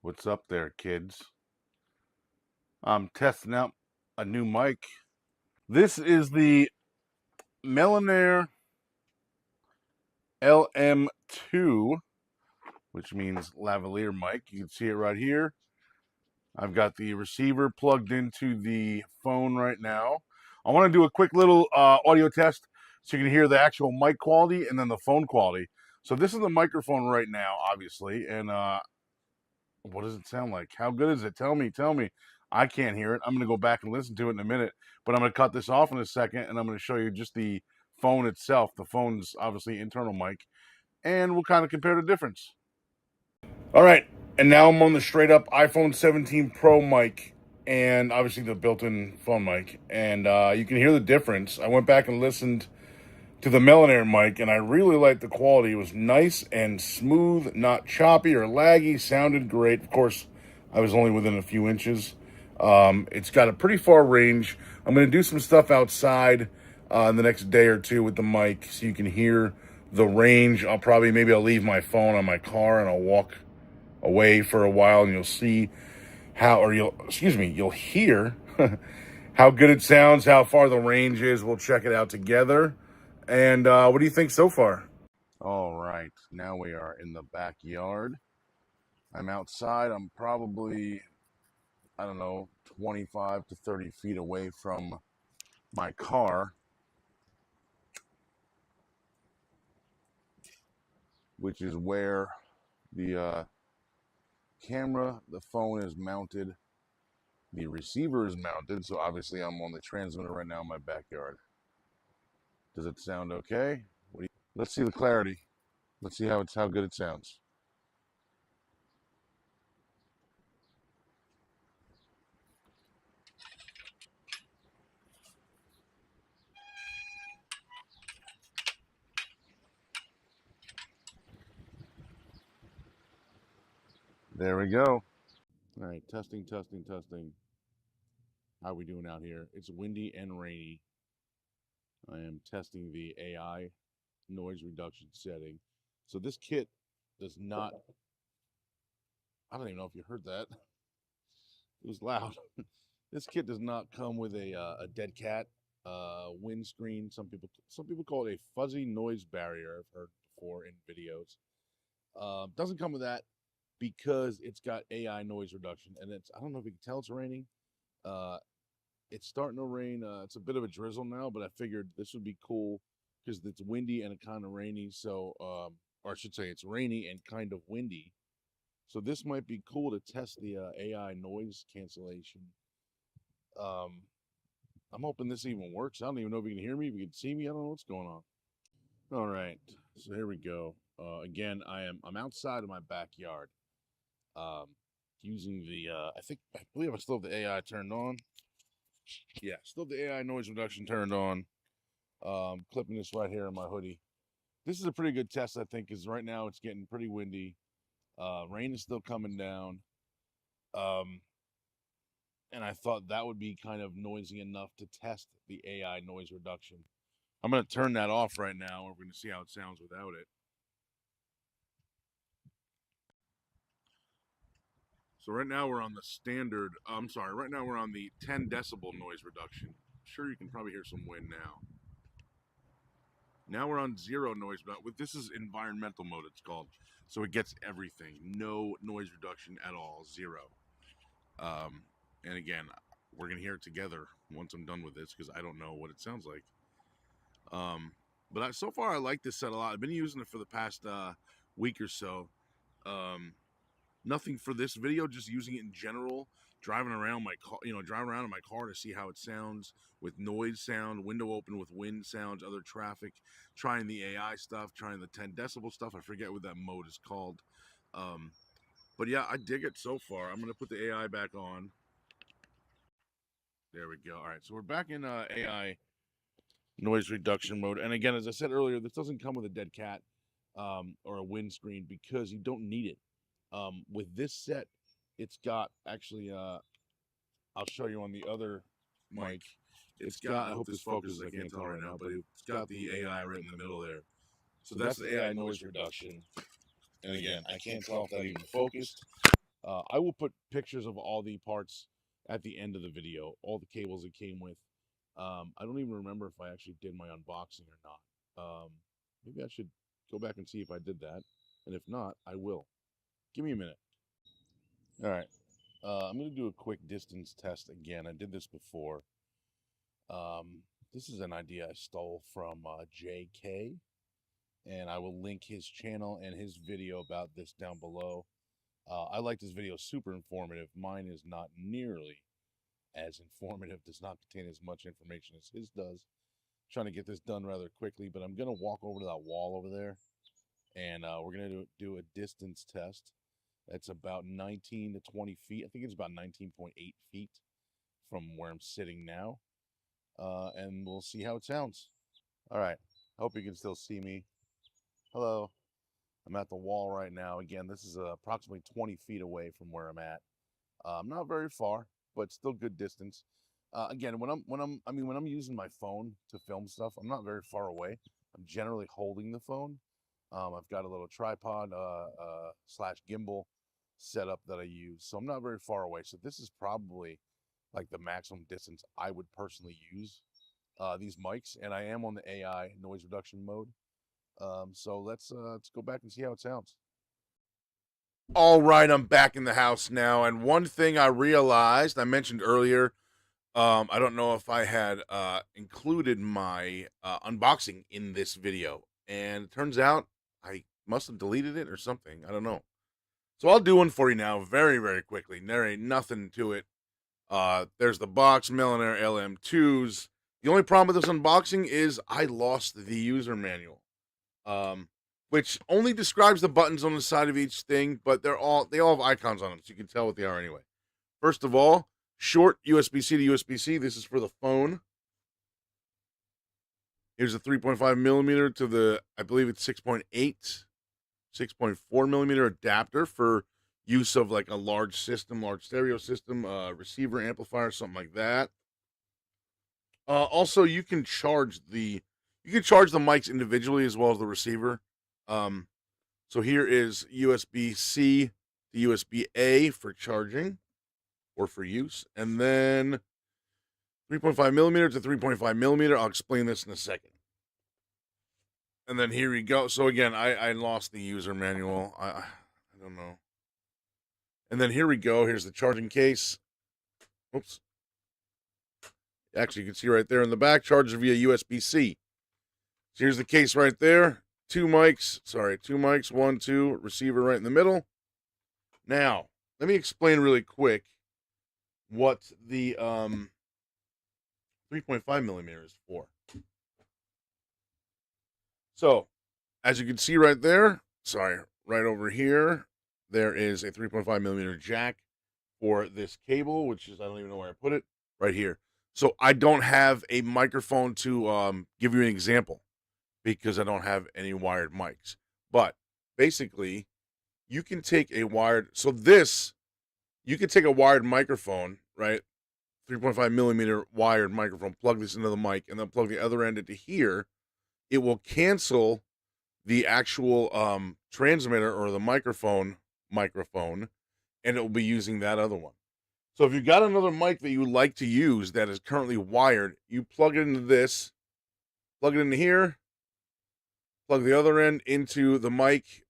What's up there, kids? I'm testing out a new mic. This is the Melonare LM-2, which means lavalier mic. You can see it right here. I've got the receiver plugged into the phone right now. I want to do a quick little audio test so you can hear the actual mic quality and then the phone quality. So this is the microphone right now, obviously, and what does it sound like? How good is it? Tell me, tell me. I can't hear it. I'm going to go back and listen to it in a minute, but I'm going to cut this off in a second and I'm going to show you just the phone itself. The phone's obviously internal mic, and we'll kind of compare the difference. All right, and now I'm on the straight up iPhone 17 Pro mic and obviously the built-in phone mic, and you can hear the difference. I went back and listened to the Melonare mic, and I really liked the quality. It was nice and smooth, not choppy or laggy, sounded great. Of course, I was only within a few inches. It's got a pretty far range. I'm going to do some stuff outside in the next day or two with the mic so you can hear the range. Maybe I'll leave my phone on my car and I'll walk away for a while and you'll see you'll hear how good it sounds, how far the range is. We'll check it out together. And what do you think so far? All right, now we are in the backyard. I'm outside. I'm probably, I don't know, 25 to 30 feet away from my car, which is where the the phone is mounted. The receiver is mounted, so obviously I'm on the transmitter right now in my backyard. Does it sound okay? Let's see the clarity. Let's see how good it sounds. There we go. All right, testing, testing, testing. How we doing out here? It's windy and rainy. I am testing the AI noise reduction setting. So this kit does not, I don't even know if you heard that. It was loud. This kit does not come with a dead cat windscreen. Some people call it a fuzzy noise barrier. I've heard before in videos. Doesn't come with that because it's got AI noise reduction, and I don't know if you can tell it's raining. Uh, it's starting to rain. It's a bit of a drizzle now, but I figured this would be cool because it's windy and kind of rainy. So, or I should say, it's rainy and kind of windy. So this might be cool to test the AI noise cancellation. Um, I'm hoping this even works. I don't even know if you can hear me, if you can see me. I don't know what's going on. All right, so here we go. Again, I'm outside of my backyard, um, using the I believe I still have the AI turned on. Yeah, still the AI noise reduction turned on. Clipping this right here in my hoodie. This is a pretty good test, I think, because right now it's getting pretty windy. Rain is still coming down. Um, and I thought that would be kind of noisy enough to test the AI noise reduction. I'm going to turn that off right now. We're going to see how it sounds without it. So right now we're on the standard, right now we're on the 10 decibel noise reduction. Sure, you can probably hear some wind now. Now we're on zero noise reduction. This is environmental mode, it's called. So it gets everything. No noise reduction at all. Zero. And again, we're going to hear it together once I'm done with this because I don't know what it sounds like. But so far I like this set a lot. I've been using it for the past week or so. Nothing for this video, just using it in general. Driving around driving around in my car to see how it sounds with noise sound, window open with wind sounds, other traffic, trying the AI stuff, trying the 10 decibel stuff. I forget what that mode is called. But yeah, I dig it so far. I'm going to put the AI back on. There we go. All right, so we're back in AI noise reduction mode. And again, as I said earlier, this doesn't come with a dead cat or a windscreen because you don't need it. With this set, it's got actually, I'll show you on the other mic. It's got, I hope this focuses, I can't tell right now, but it's got the AI right in the middle there. So that's the AI noise reduction. And again, I can't tell if that even focused. I will put pictures of all the parts at the end of the video, all the cables it came with. I don't even remember if I actually did my unboxing or not. Maybe I should go back and see if I did that. And if not, I will. Give me a minute. All right. I'm going to do a quick distance test again. I did this before. This is an idea I stole from JK, and I will link his channel and his video about this down below. I like this video, super informative. Mine is not nearly as informative, does not contain as much information as his does. Trying to get this done rather quickly, but I'm going to walk over to that wall over there, and we're going to do a distance test. That's about 19 to 20 feet. I think it's about 19.8 feet from where I'm sitting now. And we'll see how it sounds. All right. Hope you can still see me. Hello. I'm at the wall right now. Again, this is approximately 20 feet away from where I'm at. Not very far, but still good distance. Again, when I'm using my phone to film stuff, I'm not very far away. I'm generally holding the phone. I've got a little tripod slash gimbal setup that I use, so I'm not very far away. So this is probably like the maximum distance I would personally use these mics, and I am on the AI noise reduction mode. So let's go back and see how it sounds. All right, I'm back in the house now, and one thing I realized, I mentioned earlier, I don't know if I had included my unboxing in this video, and it turns out I must have deleted it or something. I don't know. So I'll do one for you now very, very quickly. There ain't nothing to it. There's the box, Melonare LM-2s. The only problem with this unboxing is I lost the user manual, which only describes the buttons on the side of each thing, but they all have icons on them, so you can tell what they are anyway. First of all, short USB-C to USB-C. This is for the phone. Here's a 3.5 millimeter to the, I believe it's 6.8, 6.4 millimeter adapter for use of like a large system, large stereo system, receiver, amplifier, something like that. Also, you can charge the mics individually as well as the receiver. So here is USB-C to USB-A for charging or for use, and then 3.5 millimeter to 3.5 millimeter. I'll explain this in a second. And then here we go. So again, I lost the user manual. I don't know. And then here we go. Here's the charging case. Oops. Actually, you can see right there in the back, charges via USB-C. So here's the case right there. Two mics, 1, 2, receiver right in the middle. Now, let me explain really quick what the 3.5 millimeter is for. So, as you can see right there, right over here, there is a 3.5 millimeter jack for this cable, which is, I don't even know where I put it, right here. So I don't have a microphone to give you an example because I don't have any wired mics. But basically, you can take a wired, you can take a wired microphone, right? 3.5 millimeter wired microphone, plug this into the mic, and then plug the other end into here. It will cancel the actual transmitter or the microphone, and it will be using that other one. So if you've got another mic that you like to use that is currently wired, you plug it into this, plug it into here, plug the other end into the mic,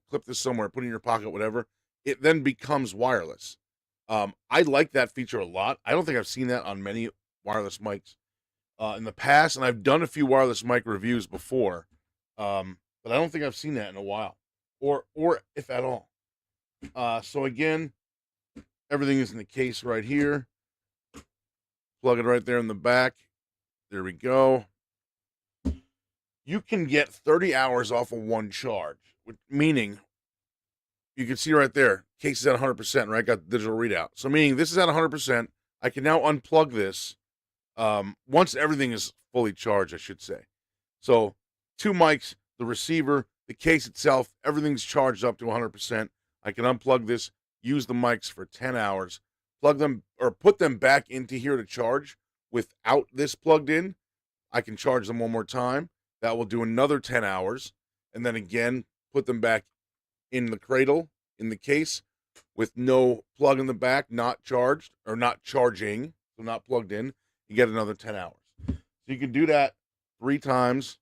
clip this somewhere, put it in your pocket, whatever. It then becomes wireless. I like that feature a lot. I don't think I've seen that on many wireless mics in the past, and I've done a few wireless mic reviews before, but I don't think I've seen that in a while, or if at all. So again, everything is in the case right here. Plug it right there in the back. There we go. You can get 30 hours off of one charge, meaning you can see right there, case is at 100%, right? Got the digital readout. So meaning this is at 100%. I can now unplug this once everything is fully charged, I should say. So 2 mics, the receiver, the case itself, everything's charged up to 100%. I can unplug this, use the mics for 10 hours, plug them or put them back into here to charge without this plugged in. I can charge them one more time. That will do another 10 hours. And then again, put them back in the cradle, in the case, with no plug in the back, not charged or not charging, so not plugged in, you get another 10 hours. So you can do that 3 times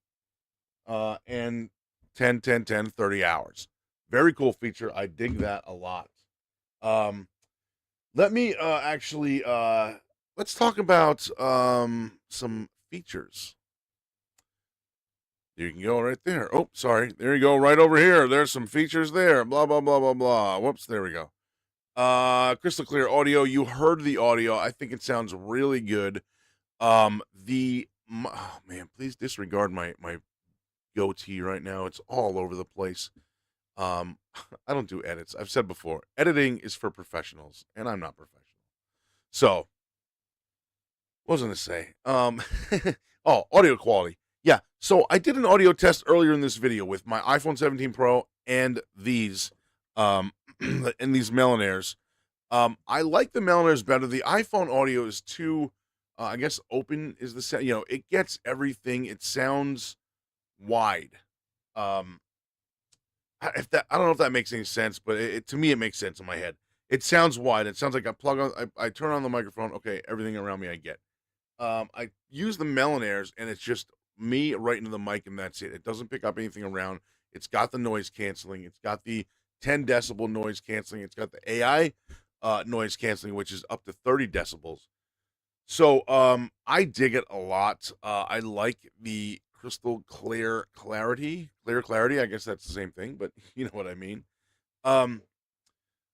and 10, 10, 10, 30 hours. Very cool feature. I dig that a lot. Let me actually let's talk about some features. You can go right there. Oh, sorry. There you go, right over here. There's some features there. Blah blah blah blah blah. Whoops, there we go. Crystal clear audio. You heard the audio. I think it sounds really good. Oh man, please disregard my goatee right now. It's all over the place. Um, I don't do edits. I've said before, editing is for professionals, and I'm not professional. So, what was I gonna say? Oh, audio quality. Yeah. So I did an audio test earlier in this video with my iPhone 17 Pro and these, and these Melonaires. I like the Melonaires better. The iPhone audio is too, I guess, open is the sound. It gets everything. It sounds wide. Um, if that I don't know if that makes any sense, but to me it makes sense in my head. It sounds wide. It sounds like I turn on the microphone. Okay, everything around me I get. I use the Melonaires, and it's just me right into the mic, and that's it. It doesn't pick up anything around. It's got the noise canceling. It's got the 10 decibel noise canceling. It's got the AI noise canceling, which is up to 30 decibels. So I dig it a lot. I like the crystal clear clarity. I guess that's the same thing, but you know what I mean. Um,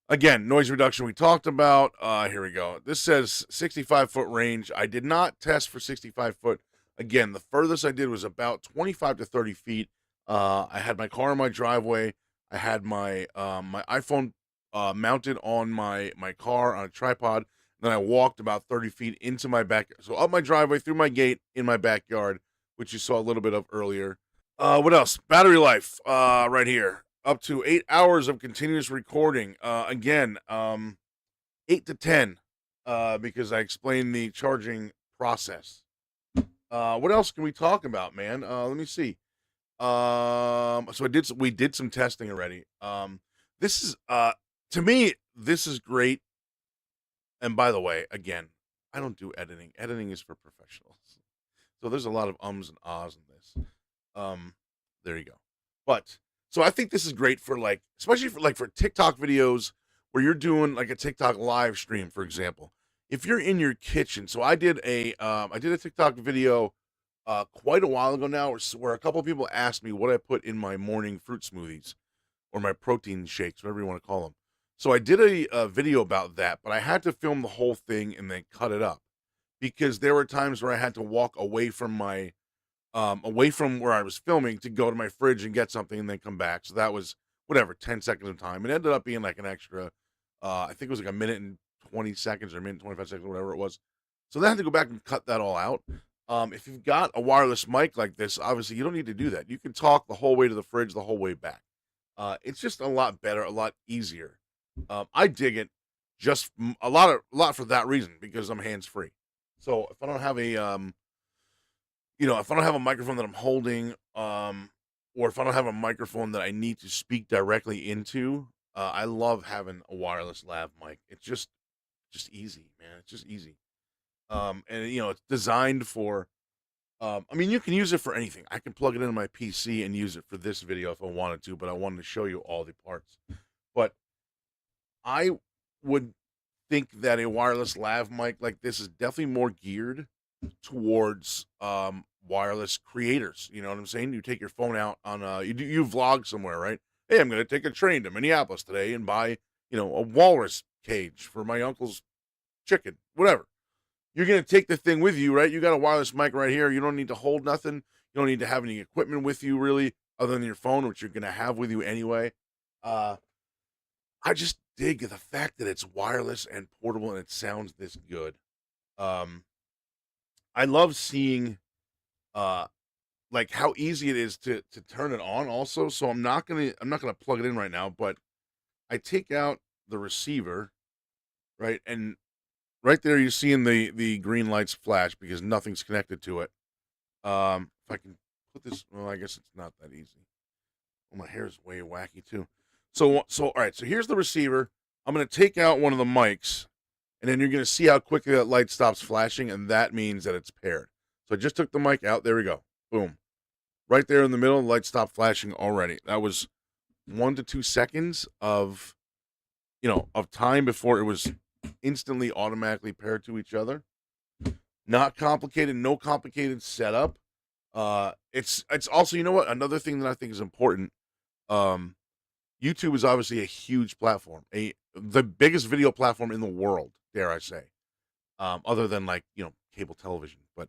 Again, noise reduction we talked about. Here we go. This says 65-foot range. I did not test for 65 foot. Again, the furthest I did was about 25 to 30 feet. I had my car in my driveway. I had my my iPhone mounted on my car on a tripod. Then I walked about 30 feet into my backyard. So up my driveway, through my gate, in my backyard, which you saw a little bit of earlier. What else? Battery life, right here. Up to 8 hours of continuous recording. Again, 8 to 10, because I explained the charging process. What else can we talk about, man? Let me see. So we did some testing already. This is, to me, this is great. And by the way, again, I don't do editing. Editing is for professionals. So there's a lot of ums and ahs in this. Um, there you go. But so I think this is great for, like, especially for TikTok videos where you're doing like a TikTok live stream, for example. If you're in your kitchen, so I did a TikTok video quite a while ago now, where a couple of people asked me what I put in my morning fruit smoothies or my protein shakes, whatever you want to call them. So I did a video about that, but I had to film the whole thing and then cut it up because there were times where I had to walk away from where I was filming to go to my fridge and get something and then come back. So that was whatever, 10 seconds of time. It ended up being like an extra, I think it was like a minute and 20 seconds or a minute and 25 seconds, whatever it was. So then I had to go back and cut that all out. If you've got a wireless mic like this, obviously you don't need to do that. You can talk the whole way to the fridge, the whole way back. It's just a lot better, a lot easier. I dig it just a lot for that reason because I'm hands free. So if I don't have if I don't have a microphone that I'm holding, or if I don't have a microphone that I need to speak directly into, I love having a wireless lav mic. It's just easy, man. It's just easy. And it's designed for. I mean, you can use it for anything. I can plug it into my PC and use it for this video if I wanted to, but I wanted to show you all the parts. But I would think that a wireless lav mic like this is definitely more geared towards wireless creators. You know what I'm saying? You take your phone out on you vlog somewhere, right? Hey, I'm gonna take a train to Minneapolis today and buy, a walrus cage for my uncle's chicken, whatever. You're gonna take the thing with you, right? You got a wireless mic right here. You don't need to hold nothing. You don't need to have any equipment with you really, other than your phone, which you're gonna have with you anyway. Uh I just dig the fact that it's wireless and portable and it sounds this good. Um I love seeing uh like how easy it is to turn it on also. So I'm not gonna plug it in right now, but I take out the receiver, right? And right there you're seeing the green lights flash because nothing's connected to it. If I can put this, well, I guess it's not that easy. Well, my hair is way wacky too. So all right, so here's the receiver. I'm going to take out one of the mics, and then you're going to see how quickly that light stops flashing, and that means that it's paired. So I just took the mic out. There we go. Boom. Right there in the middle, the light stopped flashing already. That was 1 to 2 seconds of time before it was instantly automatically paired to each other. Not complicated, no complicated setup. It's also, you know what? Another thing that I think is important. YouTube is obviously a huge platform, the biggest video platform in the world, dare I say, other than cable television. But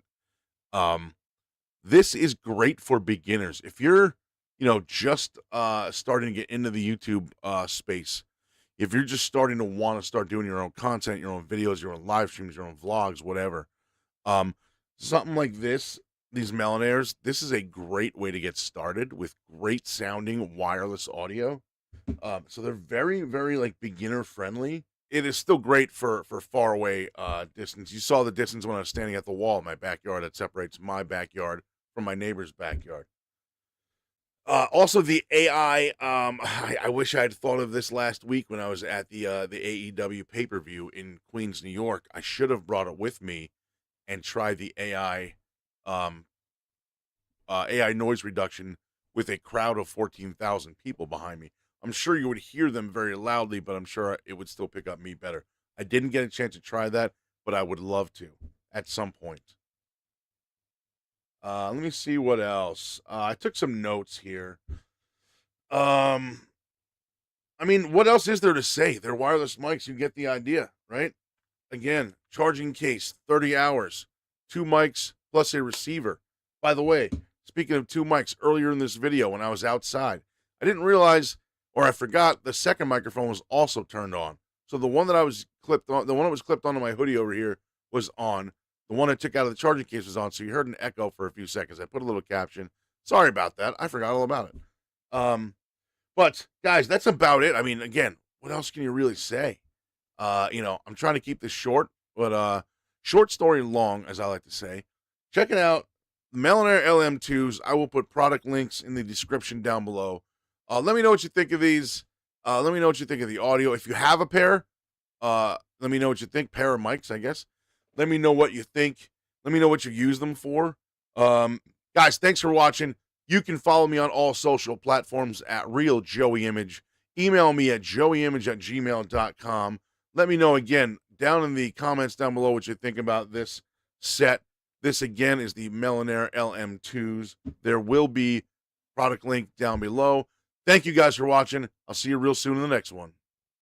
this is great for beginners. If you're, just starting to get into the YouTube space, if you're just starting to want to start doing your own content, your own videos, your own live streams, your own vlogs, whatever, something like this, these Melonairs, this is a great way to get started with great sounding wireless audio. So they're very, very beginner friendly. It is still great for far away distance. You saw the distance when I was standing at the wall in my backyard that separates my backyard from my neighbor's backyard. Also, the AI. I wish I had thought of this last week when I was at the AEW pay-per-view in Queens, New York. I should have brought it with me and tried the AI noise reduction with a crowd of 14,000 people behind me. I'm sure you would hear them very loudly, but I'm sure it would still pick up me better. I didn't get a chance to try that, but I would love to at some point. Let me see what else. I took some notes here. I mean, what else is there to say? They're wireless mics. You get the idea, right? Again, charging case, 30 hours, 2 mics plus a receiver. By the way, speaking of 2 mics, earlier in this video when I was outside, I didn't realize, or I forgot, the second microphone was also turned on. So the one that was clipped onto my hoodie over here was on. The one I took out of the charging case was on, so you heard an echo for a few seconds. I put a little caption. Sorry about that. I forgot all about it. But guys, that's about it. I mean, again, what else can you really say? I'm trying to keep this short, but short story long, as I like to say. Check it out. The Melonare LM-2s. I will put product links in the description down below. Let me know what you think of these. Let me know what you think of the audio. If you have a pair, let me know what you think. Pair of mics, I guess. Let me know what you think. Let me know what you use them for. Guys, thanks for watching. You can follow me on all social platforms at Real Joey Image. Email me at joeyimage@gmail.com. Let me know again down in the comments down below what you think about this set. This again is the Melonare LM-2s. There will be product link down below. Thank you guys for watching. I'll see you real soon in the next one.